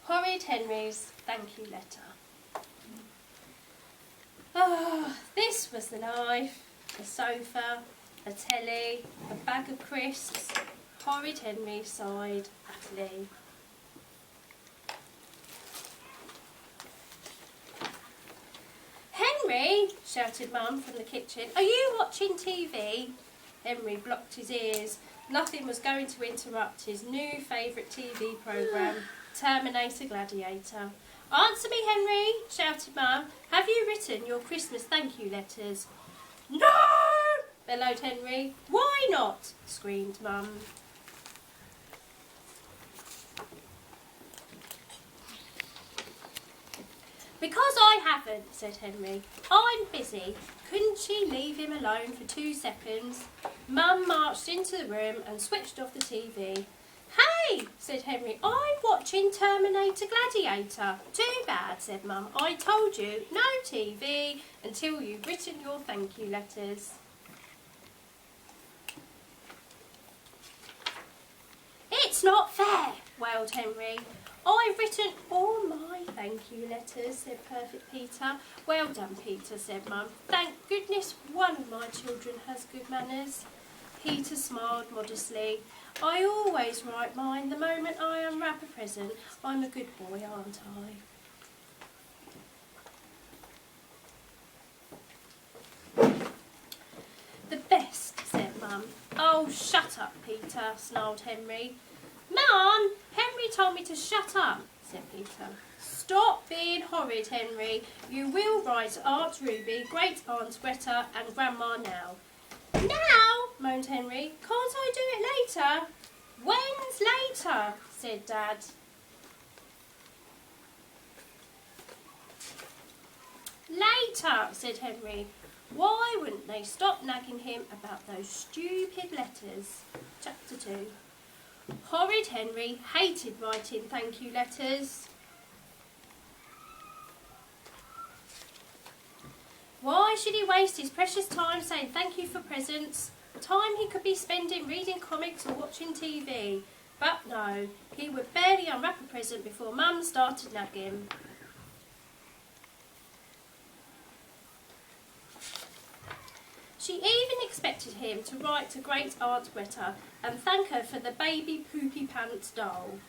Horrid Henry's thank you letter. Oh, this was the knife, the sofa, a telly, a bag of crisps. Horrid Henry sighed happily. Henry, shouted Mum from the kitchen, are you watching TV? Henry blocked his ears. Nothing was going to interrupt his new favourite TV programme, Terminator Gladiator. Answer me, Henry, shouted Mum. Have you written your Christmas thank you letters? No, bellowed Henry. Why not? Screamed Mum. Because I haven't, said Henry. I'm busy. Couldn't she leave him alone for 2 seconds? Mum marched into the room and switched off the TV. Hey, said Henry, I'm watching Terminator Gladiator. Too bad, said Mum. I told you, no TV until you've written your thank you letters. It's not fair, wailed Henry. I've written all my thank you letters, said Perfect Peter. Well done, Peter, said Mum. Thank goodness one of my children has good manners. Peter smiled modestly. I always write mine the moment I unwrap a present. I'm a good boy, aren't I? The best, said Mum. Oh, shut up, Peter, snarled Henry. Mum, Henry told me to shut up, said Peter. Stop being horrid, Henry. You will write Aunt Ruby, Great Aunt Greta and Grandma now. Now, moaned Henry. Can't I do it later? When's later? Said Dad. Later, said Henry. Why wouldn't they stop nagging him about those stupid letters? Chapter 2. Horrid Henry hated writing thank you letters. Why should he waste his precious time saying thank you for presents? Time he could be spending reading comics or watching TV. But no, he would barely unwrap a present before Mum started nagging. She even expected him to write to Great Aunt Greta and thank her for the baby poopy pants doll.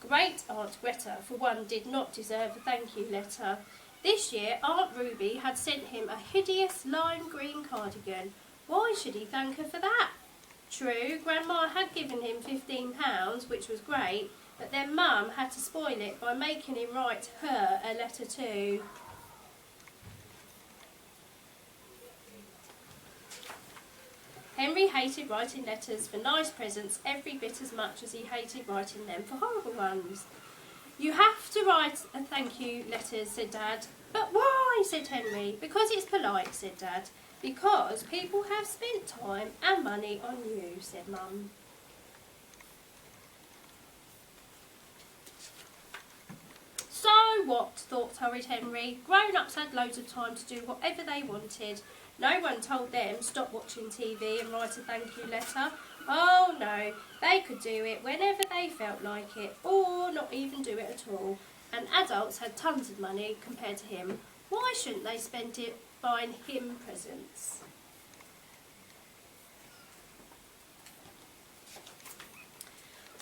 Great Aunt Greta, for one, did not deserve a thank you letter. This year, Aunt Ruby had sent him a hideous lime green cardigan. Why should he thank her for that? True, Grandma had given him £15, which was great, but then Mum had to spoil it by making him write her a letter too. Henry hated writing letters for nice presents every bit as much as he hated writing them for horrible ones. You have to write a thank you letters, said Dad. But why, said Henry. Because it's polite, said Dad. Because people have spent time and money on you, said Mum. So what, thought Horrid Henry. Grown-ups had loads of time to do whatever they wanted. No one told them stop watching TV and write a thank you letter. Oh no, they could do it whenever they felt like it, or not even do it at all. And adults had tons of money compared to him. Why shouldn't they spend it buying him presents?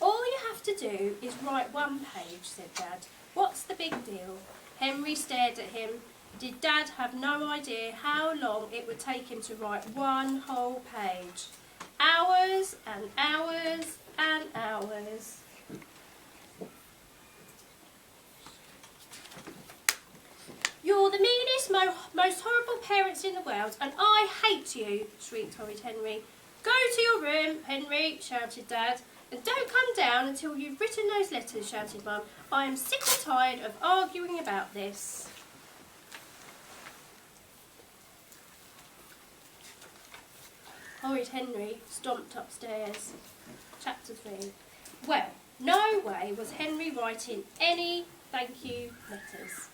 All you have to do is write 1 page, said Dad. What's the big deal? Henry stared at him. Did Dad have no idea how long it would take him to write 1 whole page? Hours and hours and hours. You're the meanest, most horrible parents in the world, and I hate you, shrieked Horrid Henry. Go to your room, Henry, shouted Dad. And don't come down until you've written those letters, shouted Mum. I am sick and tired of arguing about this. Horrid Henry stomped upstairs. Chapter 3. Well, no way was Henry writing any thank you letters.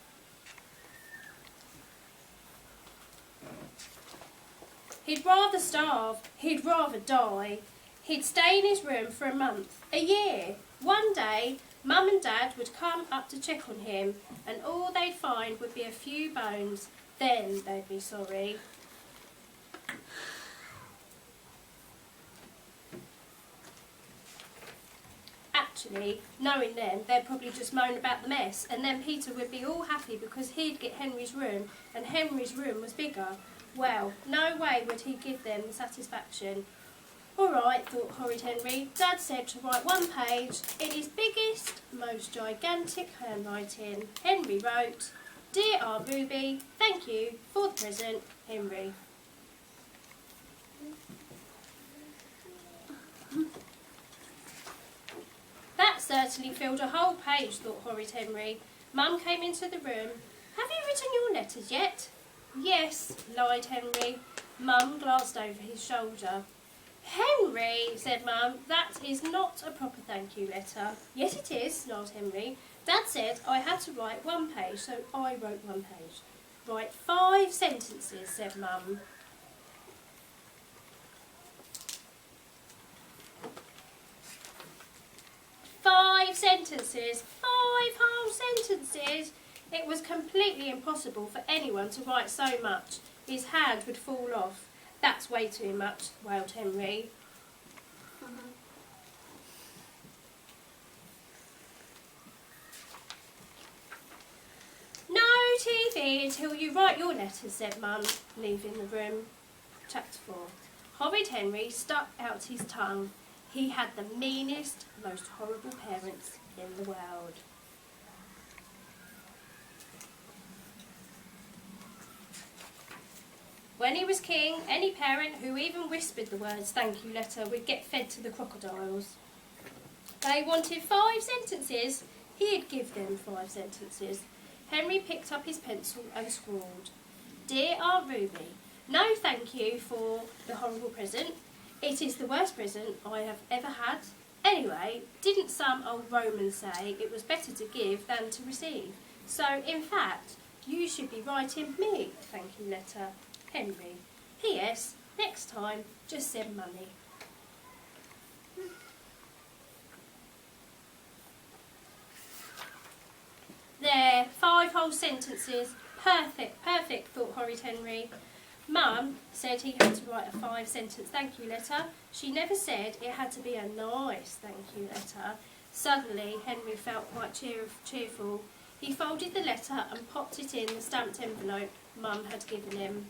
He'd rather starve, he'd rather die. He'd stay in his room for a month, a year. One day, Mum and Dad would come up to check on him, and all they'd find would be a few bones. Then they'd be sorry. Actually, knowing them, they'd probably just moan about the mess, and then Peter would be all happy because he'd get Henry's room, and Henry's room was bigger. Well, no way would he give them the satisfaction. All right, thought Horrid Henry. Dad said to write one page. In his biggest, most gigantic handwriting, Henry wrote, "Dear Aunt Ruby, thank you for the present, Henry." That certainly filled a whole page, thought Horrid Henry. Mum came into the room. "Have you written your letters yet?" "Yes," lied Henry. Mum glanced over his shoulder. "Henry," said Mum, "that is not a proper thank you letter." "Yes, it is," snarled Henry. "Dad said I had to write one page, so I wrote one page." "Write 5 sentences," said Mum. "5 sentences, 5 whole sentences." It was completely impossible for anyone to write so much. His hand would fall off. "That's way too much," wailed Henry. "No TV until you write your letters," said Mum, leaving the room. Chapter 4. Horrid Henry stuck out his tongue. He had the meanest, most horrible parents in the world. When he was king, any parent who even whispered the words "thank you" letter would get fed to the crocodiles. They wanted 5 sentences. He'd give them 5 sentences. Henry picked up his pencil and scrawled, "Dear Aunt Ruby, no thank you for the horrible present. It is the worst present I have ever had. Anyway, didn't some old Roman say it was better to give than to receive? So, in fact, you should be writing me a thank you letter. Henry. P.S. Next time, just send money." There, 5 whole sentences. Perfect, perfect, thought Horrid Henry. Mum said he had to write a 5-sentence thank you letter. She never said it had to be a nice thank you letter. Suddenly, Henry felt quite cheerful. He folded the letter and popped it in the stamped envelope Mum had given him.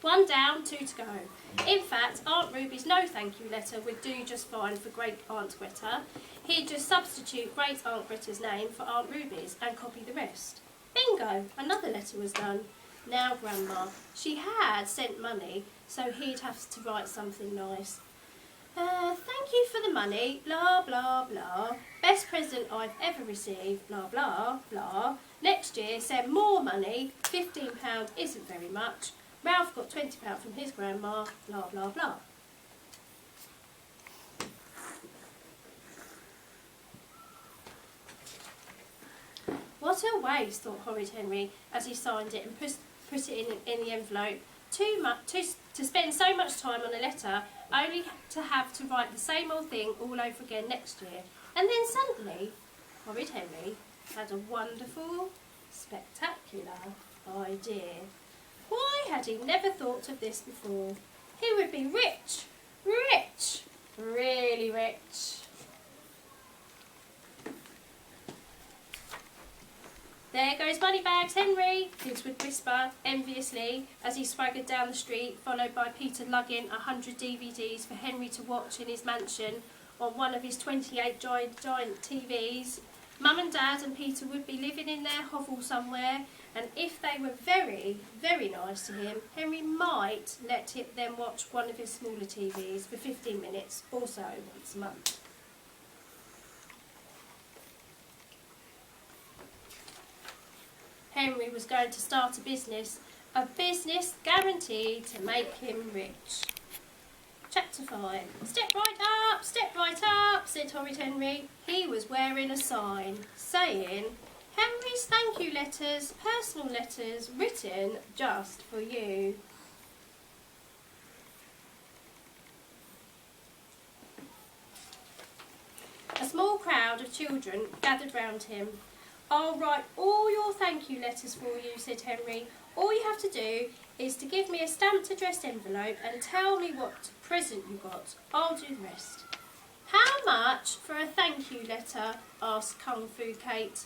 One down, 2 to go. In fact, Aunt Ruby's no thank you letter would do just fine for Great Aunt Greta. He'd just substitute Great Aunt Greta's name for Aunt Ruby's and copy the rest. Bingo! Another letter was done. Now Grandma. She had sent money, so he'd have to write something nice. "Thank you for the money, blah, blah, blah. Best present I've ever received, blah, blah, blah. Next year, send more money. £15 isn't very much. Ralph got £20 from his grandma, blah, blah, blah." What a waste, thought Horrid Henry, as he signed it and put it in the envelope. To spend so much time on a letter, only to have to write the same old thing all over again next year. And then suddenly, Horrid Henry had a wonderful, spectacular idea. Why had he never thought of this before? He would be rich, rich, really rich. "There goes Moneybags, Henry," kids would whisper enviously as he swaggered down the street, followed by Peter lugging 100 DVDs for Henry to watch in his mansion on one of his 28 giant TVs. Mum and Dad and Peter would be living in their hovel somewhere, and if they were very, very nice to him, Henry might let them watch one of his smaller TVs for 15 minutes or so once a month. Henry was going to start a business guaranteed to make him rich. Chapter 5. Step right up, said Horrid Henry. He was wearing a sign saying, "Henry's thank you letters, personal letters, written just for you." small crowd of children gathered round him. "I'll write all your thank you letters for you," said Henry. "All you have to do is to give me a stamped addressed envelope and tell me what present you got. I'll do the rest." "How much for a thank you letter?" asked Kung Fu Kate.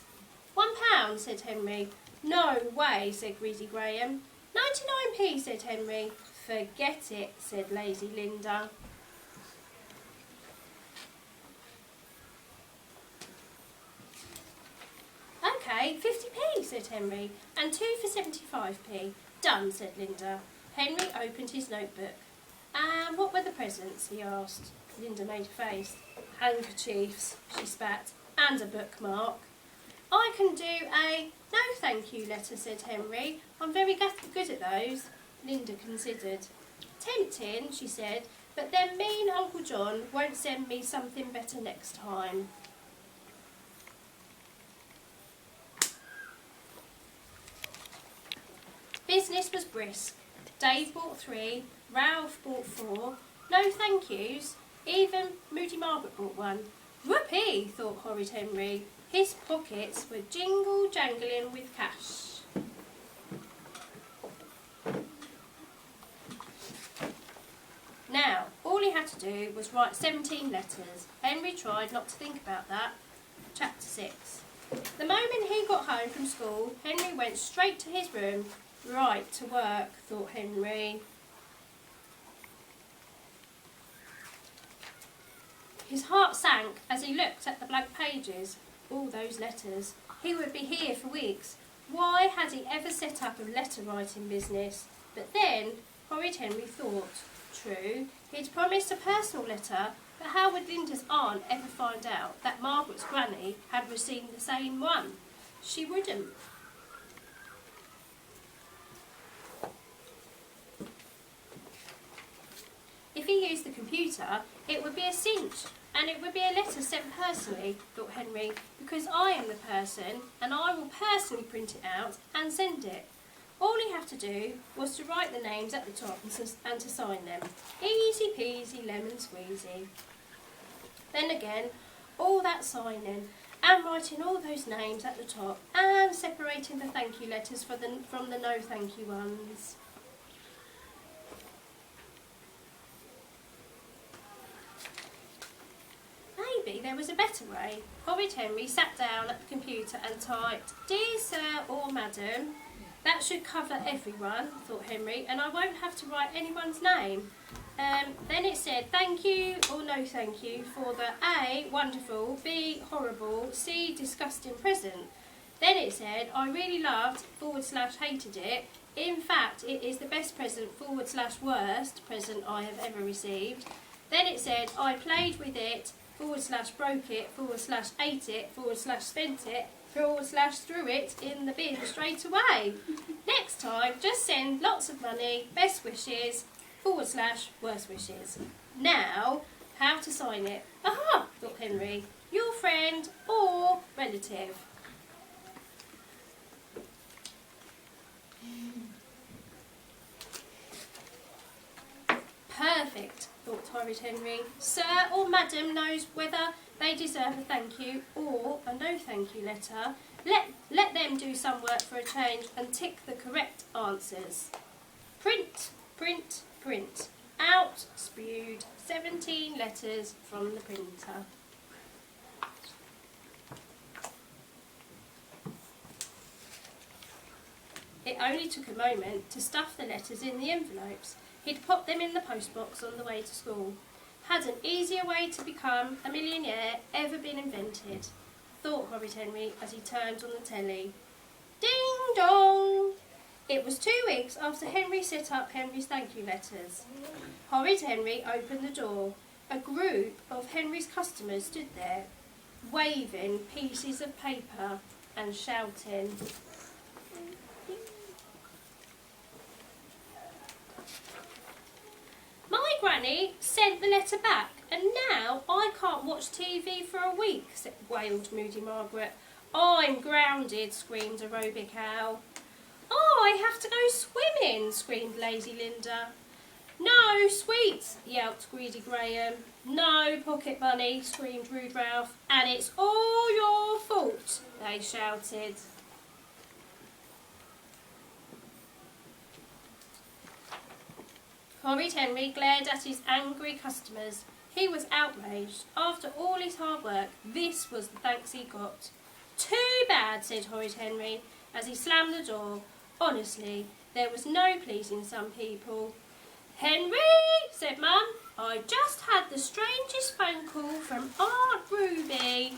£1, said Henry. "No way," said Greasy Graham. 99p, said Henry. "Forget it," said Lazy Linda. "OK, 50p, said Henry, and 2 for 75p. "Done," said Linda. Henry opened his notebook. "And what were the presents?" he asked. Linda made a face. "Handkerchiefs," she spat, "and a bookmark." "I can do a no thank you letter," said Henry. "I'm very good at those." Linda considered. "Tempting," she said, "but then mean Uncle John won't send me something better next time." Business was brisk. Dave bought 3, Ralph bought 4, no thank yous, even Moody Margaret bought 1. Whoopee, thought Horrid Henry. His pockets were jingle-jangling with cash. Now, all he had to do was write 17 letters. Henry tried not to think about that. Chapter 6. The moment he got home from school, Henry went straight to his room. Right to work, thought Henry. His heart sank as he looked at the blank pages. All those letters. He would be here for weeks. Why had he ever set up a letter writing business? But then, Horrid Henry thought, true, he'd promised a personal letter, but how would Linda's aunt ever find out that Margaret's granny had received the same one? She wouldn't. If he used the computer, it would be a cinch, and it would be a letter sent personally, thought Henry, because I am the person, and I will personally print it out and send it. All he had to do was to write the names at the top and to sign them. Easy peasy lemon squeezy. Then again, all that signing, and writing all those names at the top, and separating the thank you letters from the no thank you ones. Maybe there was a better way. Horrid Henry sat down at the computer and typed, "Dear Sir or Madam." That should cover everyone, thought Henry, and I won't have to write anyone's name. Then it said, "Thank you or no thank you for the A, wonderful, B, horrible, C, disgusting present." Then it said, "I really loved / hated it. In fact, it is the best present / worst present I have ever received." Then it said, "I played with it / broke it / ate it / spent it / threw it in the bin straight away. Next time, just send lots of money, best wishes / worst wishes." Now, how to sign it? Aha, thought Henry. Your friend or relative. Perfect, thought Horrid Henry. Sir or Madam knows whether they deserve a thank you or a no thank you letter. Let them do some work for a change and tick the correct answers. Print, print, print. Out spewed 17 letters from the printer. It only took a moment to stuff the letters in the envelopes. He'd popped them in the postbox on the way to school. Had an easier way to become a millionaire ever been invented, thought Horrid Henry as he turned on the telly. Ding dong! It was 2 weeks after Henry set up Henry's thank you letters. Horrid Henry opened the door. A group of Henry's customers stood there, waving pieces of paper and shouting. My granny sent the letter back, and now I can't watch TV for a week, wailed Moody Margaret. I'm grounded, screamed Aerobic Owl. I have to go swimming, screamed Lazy Linda. No sweets, yelped greedy Graham. No pocket money, screamed rude Ralph. And it's all your fault, they shouted. Horrid Henry glared at his angry customers. He was outraged. After all his hard work, this was the thanks he got. Too bad, said Horrid Henry, as he slammed the door. Honestly, there was no pleasing some people. Henry, said Mum, I just had the strangest phone call from Aunt Ruby.